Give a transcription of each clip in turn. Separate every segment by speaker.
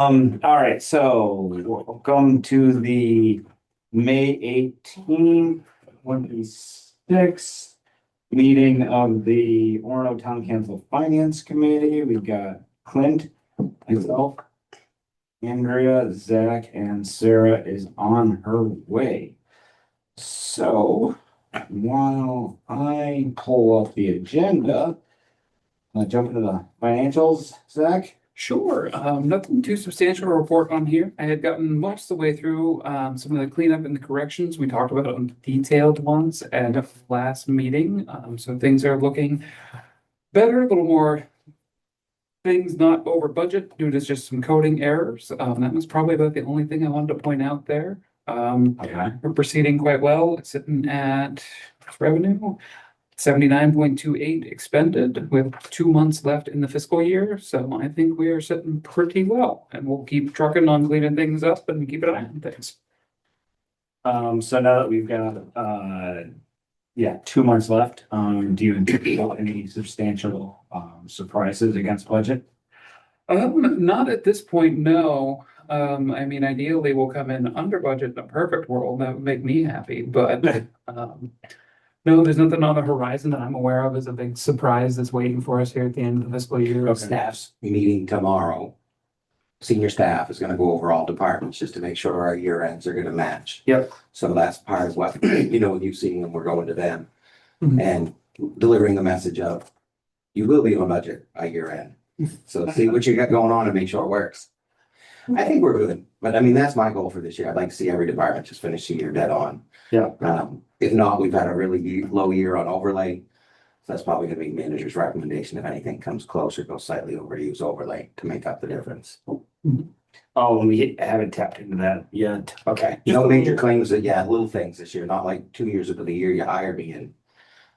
Speaker 1: All right, so welcome to the May 18th, 26th meeting of the Orono Town Council Finance Committee. We've got Clint, myself, Andrea, Zach, and Sarah is on her way. So while I pull up the agenda, jump into the financials, Zach.
Speaker 2: Sure. Nothing too substantial to report on here. I had gotten most of the way through some of the cleanup and the corrections we talked about on the detailed ones at the last meeting. So things are looking better, a little more things not over budget due to just some coding errors. That was probably about the only thing I wanted to point out there.
Speaker 1: Okay.
Speaker 2: We're proceeding quite well. It's sitting at revenue. 79.28 expended with 2 months left in the fiscal year. So I think we are sitting pretty well and we'll keep trucking on cleaning things up and keep an eye on things.
Speaker 1: So now that we've got, 2 months left, do you anticipate any substantial, surprises against budget?
Speaker 2: Not at this point, no. I mean, ideally we'll come in under budget in a perfect world. That would make me happy, but, no, there's nothing on the horizon that I'm aware of as a big surprise that's waiting for us here at the end of the fiscal year.
Speaker 1: Okay.
Speaker 3: Staff's meeting tomorrow. Senior staff is gonna go over all departments just to make sure our year ends are gonna match.
Speaker 2: Yep.
Speaker 3: So that's part of what, you've seen when we're going to them.
Speaker 2: Mhm.
Speaker 3: And delivering the message of, you will be on budget by year end. So see what you got going on and make sure it works. I think we're good, but I mean, that's my goal for this year. I'd like to see every department just finish the year dead on.
Speaker 1: Yeah.
Speaker 3: If not, we've had a really low year on overlay. So that's probably gonna be manager's recommendation. If anything comes closer, go slightly over, use overlay to make up the difference.
Speaker 1: Oh, we haven't tapped into that yet. Okay.
Speaker 3: No major claims little things this year, not like 2 years ago, the year you hired me in.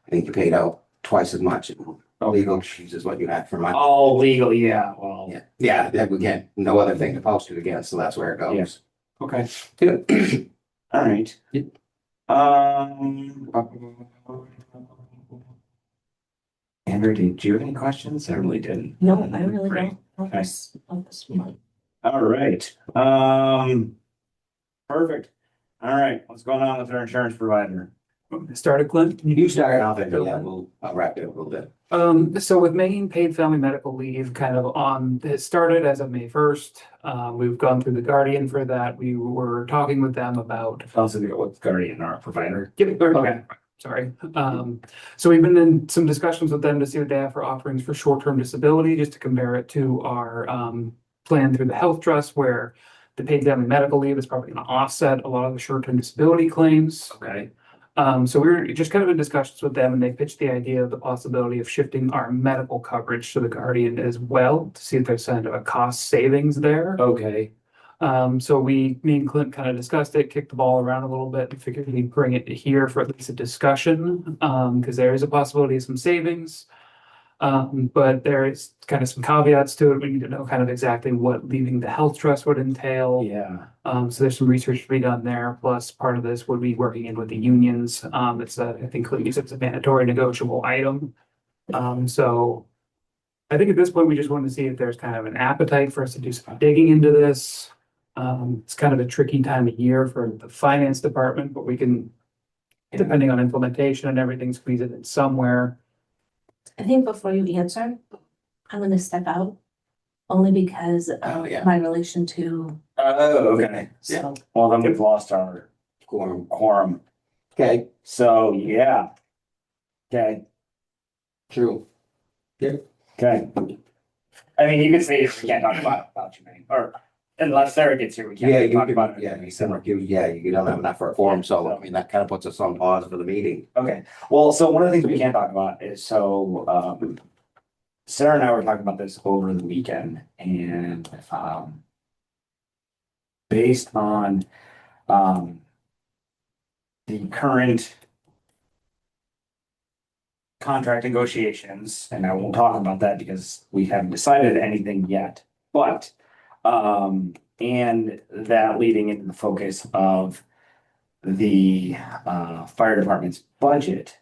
Speaker 3: I think you paid out twice as much in legal fees is what you had for my.
Speaker 1: Oh, legal, yeah, well.
Speaker 3: Yeah, again, no other thing to post it against, so that's where it goes.
Speaker 1: Okay,
Speaker 3: Good.
Speaker 1: all right.
Speaker 2: Yep.
Speaker 1: Andrew, did you have any questions? I really didn't.
Speaker 4: No, I really
Speaker 1: Great.
Speaker 4: don't. Of this month.
Speaker 1: All right, perfect. All right, what's going on with our insurance provider?
Speaker 2: Started, Clint?
Speaker 3: You start off and I'll wrap it up a little bit.
Speaker 2: So with Maine paid family medical leave kind of on, it started as of May 1st. We've gone through the Guardian for that. We were talking with them about.
Speaker 1: Also, what's Guardian, our provider?
Speaker 2: Okay, sorry. So we've been in some discussions with them to see what they have for offerings for short-term disability, just to compare it to our plan through the health trust, where the paid family medical leave is probably going to offset a lot of the short-term disability claims.
Speaker 1: Okay.
Speaker 2: So we were just kind of in discussions with them, and they pitched the idea of the possibility of shifting our medical coverage to the Guardian as well, to see if there's kind of a cost savings there.
Speaker 1: Okay.
Speaker 2: So me and Clint kind of discussed it, kicked the ball around a little bit, and figured we'd bring it here for at least a discussion, because there is a possibility of some savings. But there is kind of some caveats to it. We need to know kind of exactly what leaving the health trust would entail.
Speaker 1: Yeah.
Speaker 2: So there's some research to be done there. Plus, part of this would be working in with the unions. It's I think Clint said it's a mandatory negotiable item. So I think at this point, we just wanted to see if there's kind of an appetite for us to do some digging into this. It's kind of a tricky time of year for the finance department, but we can, depending on implementation and everything, squeeze it in somewhere.
Speaker 4: I think before you answer, I'm gonna step out only because
Speaker 3: Oh,
Speaker 4: of
Speaker 3: yeah.
Speaker 4: my relation to.
Speaker 1: Oh, okay.
Speaker 4: So,
Speaker 1: Well, then we've lost our quorum.
Speaker 3: Okay,
Speaker 1: So, yeah. Okay,
Speaker 3: true.
Speaker 1: okay. I mean, you can say we can't talk about you, man, or unless Sarah gets here, we
Speaker 3: Yeah,
Speaker 1: can't
Speaker 3: you
Speaker 1: talk
Speaker 3: could,
Speaker 1: about it.
Speaker 3: you don't have enough for a forum, so I mean, that kind of puts us on pause for the meeting.
Speaker 1: Okay, well, so one of the things we can't talk about is, Sarah and I were talking about this over the weekend, and, based on, the current contract negotiations, and I won't talk about that because we haven't decided anything yet, but, and that leading into the focus of the, fire department's budget,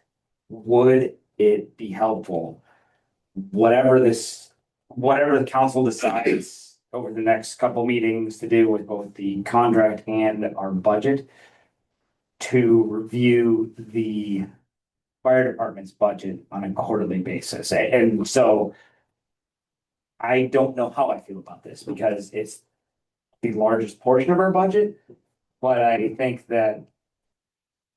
Speaker 1: would it be helpful, whatever the council decides over the next couple meetings to do with both the contract and our budget to review the fire department's budget on a quarterly basis. And so I don't know how I feel about this because it's the largest portion of our budget, but I think that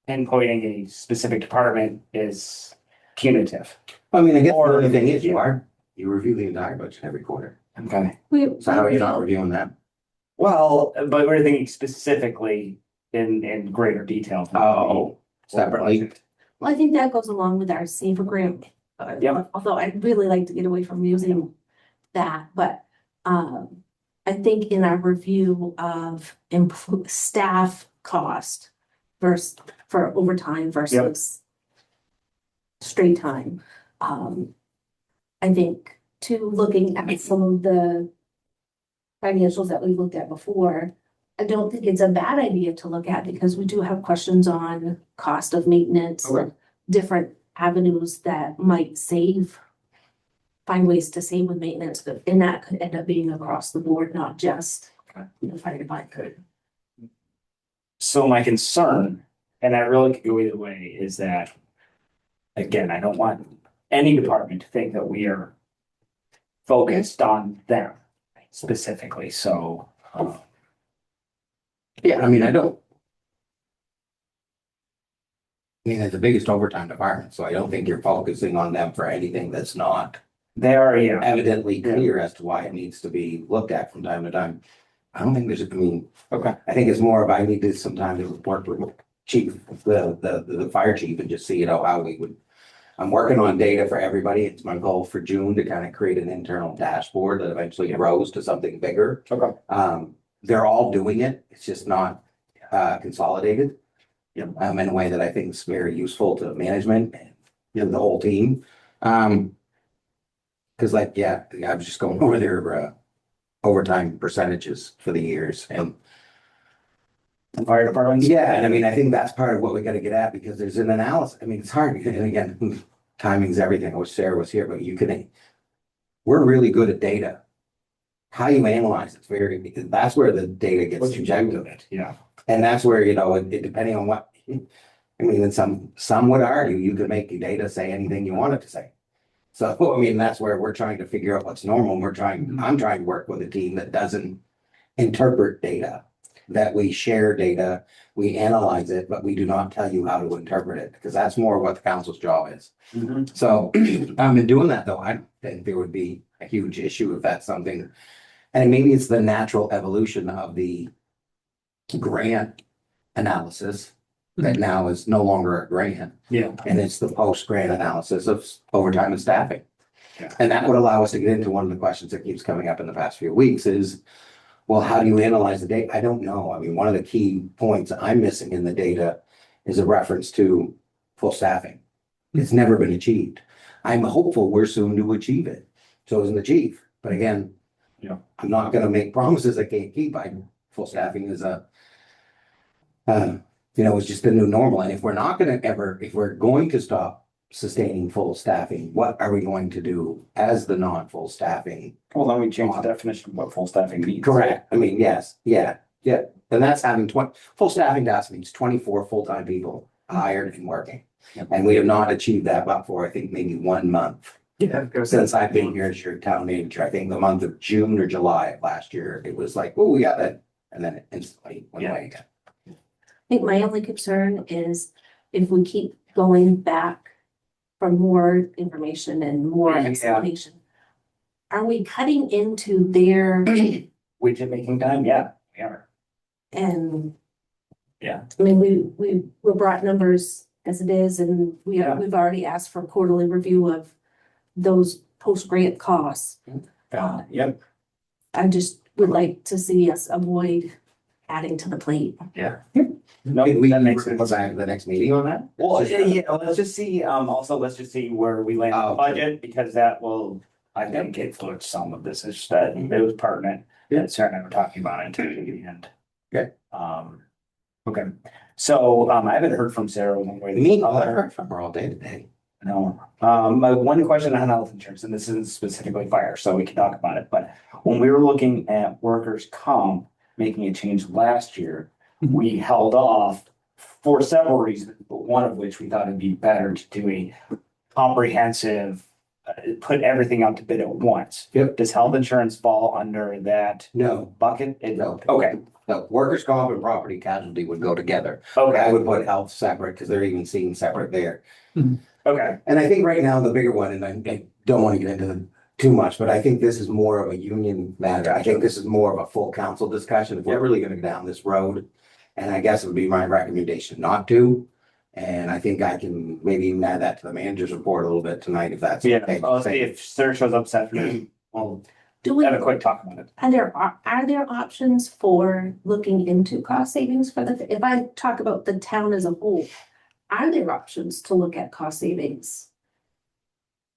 Speaker 1: pinpointing a specific department is punitive.
Speaker 3: I mean, I guess the
Speaker 1: Or-
Speaker 3: only thing is you review the entire budget every quarter.
Speaker 1: Okay.
Speaker 3: So how are you not reviewing that?
Speaker 1: Well, but we're thinking specifically in greater detail.
Speaker 3: Oh, separately.
Speaker 4: Well, I think that goes along with our safer grant.
Speaker 1: Yeah.
Speaker 4: Although I'd really like to get away from using that, but I think in our review of staff cost versus for overtime versus straight time. I think too, looking at some of the financials that we looked at before, I don't think it's a bad idea to look at because we do have questions on cost of maintenance.
Speaker 1: Okay.
Speaker 4: Different avenues that might find ways to save with maintenance, and that could end up being across the board, not just the fire department.
Speaker 1: So my concern, and I really could go either way, is that, again, I don't want any department to think that we are focused on them specifically, so.
Speaker 3: Yeah, I mean, I don't. I mean, it's the biggest overtime department, so I don't think you're focusing on them for anything that's not
Speaker 1: They are, yeah,
Speaker 3: evidently clear as to why it needs to be looked at from time to time. I don't think I mean,
Speaker 1: okay,
Speaker 3: I think it's more of I need to some time to work with chief, the fire chief and just see, how we would. I'm working on data for everybody. It's my goal for June to kind of create an internal dashboard that eventually grows to something bigger.
Speaker 1: okay.
Speaker 3: They're all doing it. It's just not consolidated.
Speaker 1: Yep.
Speaker 3: In a way that I think is very useful to management and the whole team. Cause I was just going over their overtime percentages for the years and
Speaker 1: The fire departments?
Speaker 3: yeah, and I mean, I think that's part of what we gotta get at because there's an analysis. I mean, it's hard, and again, timing's everything. I wish Sarah was here, but we're really good at data. How you analyze it's that's where the data gets
Speaker 1: What's your
Speaker 3: subjective.
Speaker 1: it? Yeah.
Speaker 3: And that's where, it depending on what, I mean, and some would argue you could make your data say anything you want it to say. So, I mean, that's where we're trying to figure out what's normal. I'm trying to work with a team that doesn't interpret data. That we share data, we analyze it, but we do not tell you how to interpret it, because that's more what the council's job is.
Speaker 1: Mhm.
Speaker 3: So, in doing that though, I don't think there would be a huge issue if that's something. And maybe it's the natural evolution of the grant analysis that now is no longer a grant,
Speaker 1: Yeah.
Speaker 3: and it's the post-grant analysis of overtime and staffing.
Speaker 1: Yeah.
Speaker 3: And that would allow us to get into one of the questions that keeps coming up in the past few weeks is, well, how do you analyze the data? I don't know. I mean, one of the key points I'm missing in the data is a reference to full staffing. It's never been achieved. I'm hopeful we're soon to achieve it. So isn't the chief. But again,
Speaker 1: Yeah.
Speaker 3: I'm not gonna make promises I can't keep. Full staffing is it's just the new normal. And if we're going to stop sustaining full staffing, what are we going to do as the non-full staffing?
Speaker 1: Well, then we change the definition of what full staffing means.
Speaker 3: Correct. I mean, yes, yeah. And that's having full staffing to us means 24 full-time people hired and working.
Speaker 1: Yep.
Speaker 3: And we have not achieved that but for, I think, maybe 1 month.
Speaker 2: Yeah.
Speaker 3: Since I've been here as your town manager, I think the month of June or July of last year, it was like, oh, we got that. And then it instantly went away again.
Speaker 4: I think my only concern is if we keep going back for more information and more
Speaker 1: Yeah.
Speaker 4: explanation. Are we cutting into their
Speaker 1: Widget making time? Yeah, we are.
Speaker 4: and?
Speaker 1: Yeah.
Speaker 4: I mean, we were brought numbers as it is, and
Speaker 1: Yeah.
Speaker 4: we've already asked for a quarterly review of those post-grant costs.
Speaker 1: Yep.
Speaker 4: I just would like to see us avoid adding to the plate.
Speaker 1: Yeah. No,
Speaker 3: We
Speaker 1: that makes
Speaker 3: go
Speaker 1: sense.
Speaker 3: back to the next meeting on that?
Speaker 1: Well, yeah, let's just see, let's just see where we land on the
Speaker 3: Oh, okay.
Speaker 1: budget, because that will, I think, influence some of this, is that it was pertinent.
Speaker 3: Yeah.
Speaker 1: that Sarah and I were talking about it until the end.
Speaker 3: Okay.
Speaker 1: Okay, so, I haven't heard from Sarah one way. or the
Speaker 3: Me, I
Speaker 1: other.
Speaker 3: heard from her all day today.
Speaker 1: No, my one question on health insurance, and this isn't specifically fire, so we can talk about it, but when we were looking at workers' comp, making a change last year, we held off for several reasons, but one of which we thought it'd be better to do a comprehensive, put everything out to bid at once.
Speaker 3: Yep.
Speaker 1: Does health insurance fall under that
Speaker 3: No,
Speaker 1: bucket?
Speaker 3: No.
Speaker 1: Okay,
Speaker 3: no, workers' comp and property casualty would go together. I
Speaker 1: okay,
Speaker 3: would put health separate because they're even seen separate there.
Speaker 1: okay.
Speaker 3: And I think right now the bigger one, and I don't want to get into too much, but I think this is more of a union matter. I think this is more of a full council discussion. If we're really gonna go down this road. And I guess it would be my recommendation not to. And I think I can maybe even add that to the manager's report a little bit tonight if that's
Speaker 1: Yeah,
Speaker 3: okay.
Speaker 1: I'll see if Sarah shows up this afternoon, we'll
Speaker 4: Do we,
Speaker 1: have a quick talk about it.
Speaker 4: are there options for looking into cost savings for if I talk about the town as a whole? Are there options to look at cost savings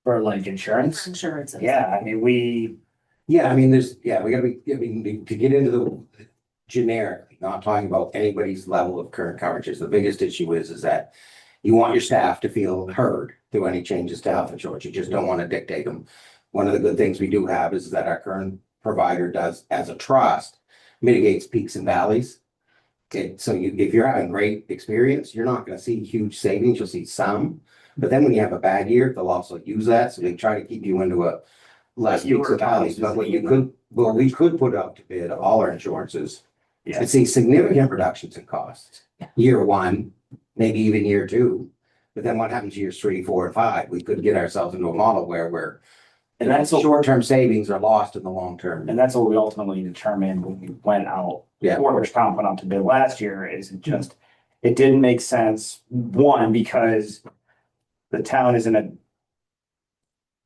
Speaker 1: For like
Speaker 4: for
Speaker 1: insurance?
Speaker 4: insurance?
Speaker 1: Yeah, I mean,
Speaker 3: Yeah, I mean, we gotta be, I mean, to get into the generically, not talking about anybody's level of current coverages, the biggest issue is that you want your staff to feel heard through any changes to health insurance. You just don't want to dictate them. One of the good things we do have is that our current provider does, as a trust, mitigates peaks and valleys. Okay, so if you're having great experience, you're not gonna see huge savings, you'll see some. But then when you have a bad year, they'll also use that, so they try to keep you into a less peaks and valleys. But we could put up to bid all our insurances
Speaker 1: yeah,
Speaker 3: and see significant reductions in costs. Year one, maybe even year two. But then what happens years 3, 4, and 5? We could get ourselves into a model where we're,
Speaker 1: and that's what,
Speaker 3: short-term savings are lost in the long term.
Speaker 1: and that's what we ultimately determined when we went out.
Speaker 3: Yeah.
Speaker 1: Workers' comp went out to bid last year, is it just, it didn't make sense, one, because the town is in a,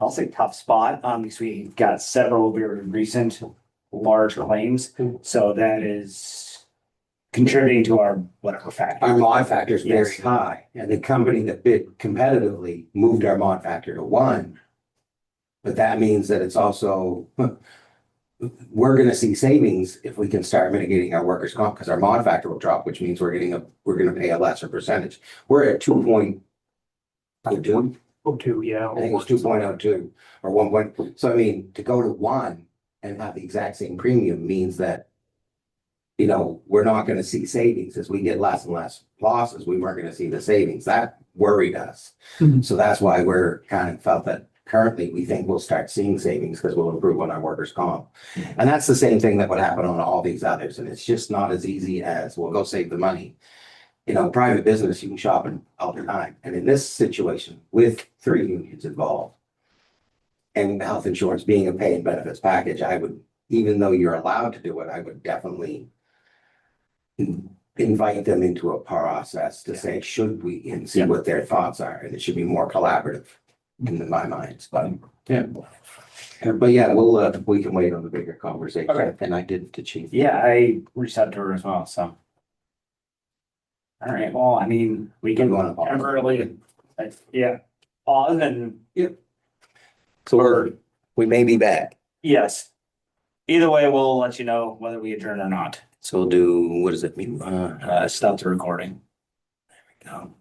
Speaker 1: I'll say tough spot, because we got several very recent large claims, so that is contributing to our whatever factor.
Speaker 3: Our mod factor is very
Speaker 1: Yes.
Speaker 3: high, and the company that bid competitively moved our mod factor to 1. But that means that it's also, we're gonna see savings if we can start mitigating our workers' comp, because our mod factor will drop, which means we're gonna pay a lesser percentage. We're at 2.02.
Speaker 2: Oh, two, yeah.
Speaker 3: I think it was 2.02 or 1 point. So I mean, to go to 1 and have the exact same premium means that, we're not gonna see savings as we get less and less losses. We weren't gonna see the savings. That worried us.
Speaker 2: Mhm.
Speaker 3: So that's why we're kind of felt that currently we think we'll start seeing savings because we'll improve on our workers' comp. And that's the same thing that would happen on all these others. And it's just not as easy as, well, go save the money. Private business, you can shop in all the time. And in this situation, with 3 unions involved and health insurance being a pay and benefits package, I would, even though you're allowed to do it, I would definitely invite them into a process to say, should we, and see what their thoughts are. And it should be more collaborative in my mind, but yeah. But yeah, we can wait on the bigger conversation.
Speaker 1: Okay.
Speaker 3: And I did to chief.
Speaker 1: Yeah, I reached out to her as well, so. All right, well, I mean, we can
Speaker 3: You wanna pause?
Speaker 1: temporarily, yeah, pause and,
Speaker 3: So we may be back.
Speaker 1: yes. Either way, we'll let you know whether we adjourn or not.
Speaker 3: So we'll do, what does it mean?
Speaker 1: Stop the recording. There we go.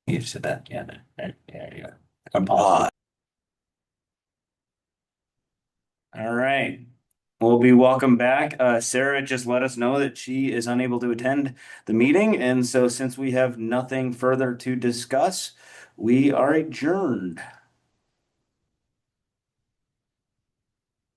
Speaker 1: You just said that, yeah, there you go. I'm pausing. All right. We'll be welcome back. Sarah just let us know that she is unable to attend the meeting, and so since we have nothing further to discuss, we are adjourned.